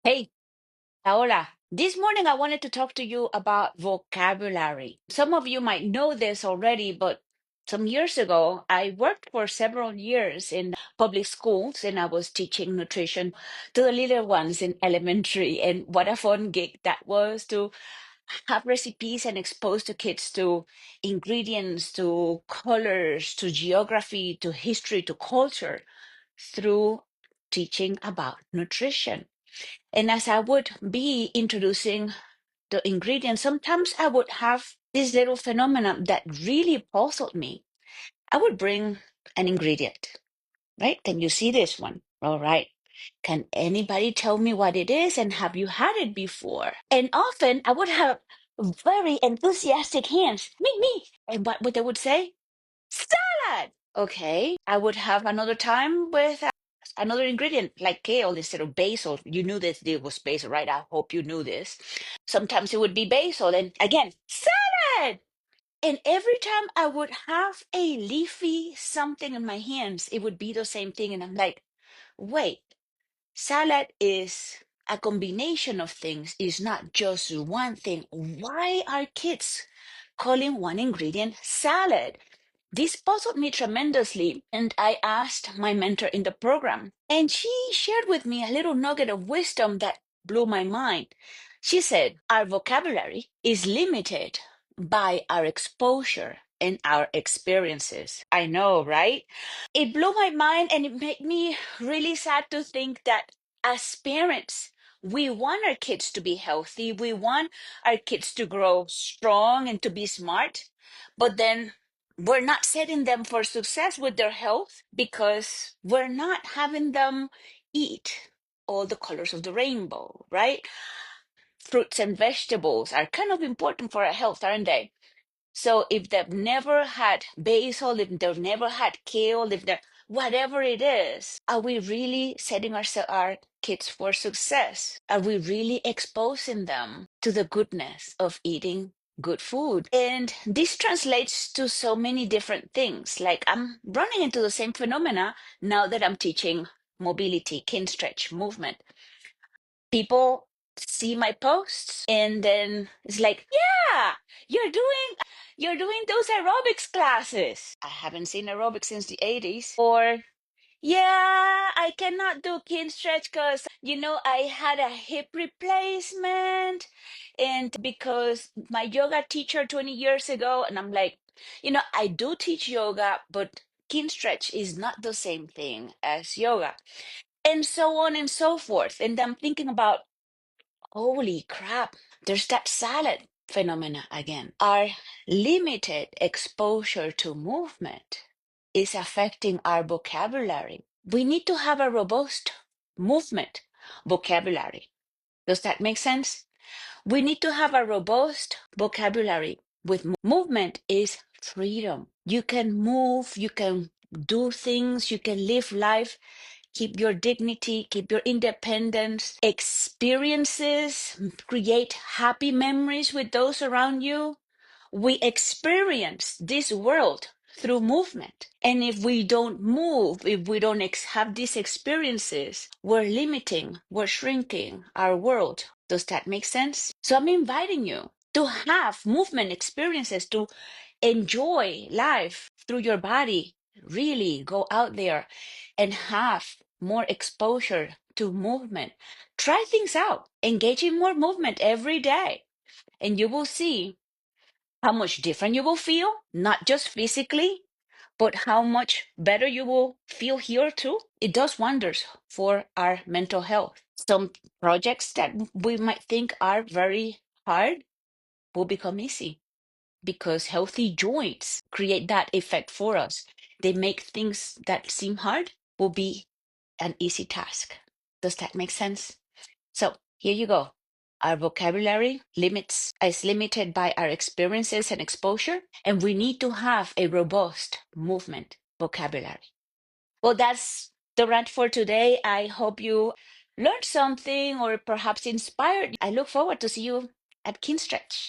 Hey, Paola. This morning I wanted to talk to you about vocabulary. Some of you might know this already, but some years ago, I worked for several years in public schools and I was teaching nutrition to the little ones in elementary. And what a fun gig that was to have recipes and expose the kids to ingredients, to colors, to geography, to history, to culture through teaching about nutrition. And as I would be introducing the ingredients, sometimes I would have this little phenomenon that really puzzled me. I would bring an ingredient, right? Can you see this one? All right. Can anybody tell me what it is and have you had it before? And often I would have very enthusiastic hands, me. And what would they would say? Salad. Okay. I would have another time with another ingredient like kale instead of basil. You knew that it was basil, right? I hope you knew this. Sometimes it would be basil, and again, salad. And every time I would have a leafy something in my hands, it would be the same thing. And I'm like, wait, salad is a combination of things, is not just one thing. Why are kids calling one ingredient salad? This puzzled me tremendously, and I asked my mentor in the program, and she shared with me a little nugget of wisdom that blew my mind. She said, our vocabulary is limited by our exposure and our experiences. I know, right? It blew my mind and it made me really sad to think that as parents, we want our kids to be healthy. We want our kids to grow strong and to be smart. But then we're not setting them for success with their health because we're not having them eat all the colors of the rainbow, right? Fruits and vegetables are kind of important for our health, aren't they? So if they've never had basil, if they've never had kale, if they're whatever it is, are we really setting our kids for success? Are we really exposing them to the goodness of eating good food? And this translates to so many different things. Like I'm running into the same phenomena now that I'm teaching mobility, Kinstretch movement. People see my posts and then it's like, yeah, you're doing you're doing those aerobics classes. I haven't seen aerobics since the 80s. Or yeah, I cannot do Kinstretch because I had a hip replacement and because my yoga teacher 20 years ago. And I'm like, I do teach yoga, but Kinstretch is not the same thing as yoga, and so on and so forth. And I'm thinking about, holy crap, there's that salad phenomena again. Our limited exposure to movement is affecting our vocabulary. We need to have a robust movement vocabulary. Does that make sense? We need to have a robust vocabulary. With movement is freedom. You can move, you can do things, you can live life, keep your dignity, keep your independence, experiences, create happy memories with those around you. We experience this world through movement. And if we don't move, if we don't have these experiences, we're limiting, we're shrinking our world. Does that make sense? So I'm inviting you to have movement experiences, to enjoy life through your body. Really go out there and have more exposure to movement. Try things out, engage in more movement every day, and you will see how much different you will feel, not just physically, but how much better you will feel here too. It does wonders for our mental health. Some projects that we might think are very hard will become easy because healthy joints create that effect for us. They make things that seem hard will be an easy task. Does that make sense? So here you go. Our vocabulary limits is limited by our experiences and exposure, and we need to have a robust movement vocabulary. Well, that's the rant for today. I hope you learned something or perhaps inspired. I look forward to see you at Kinstretch.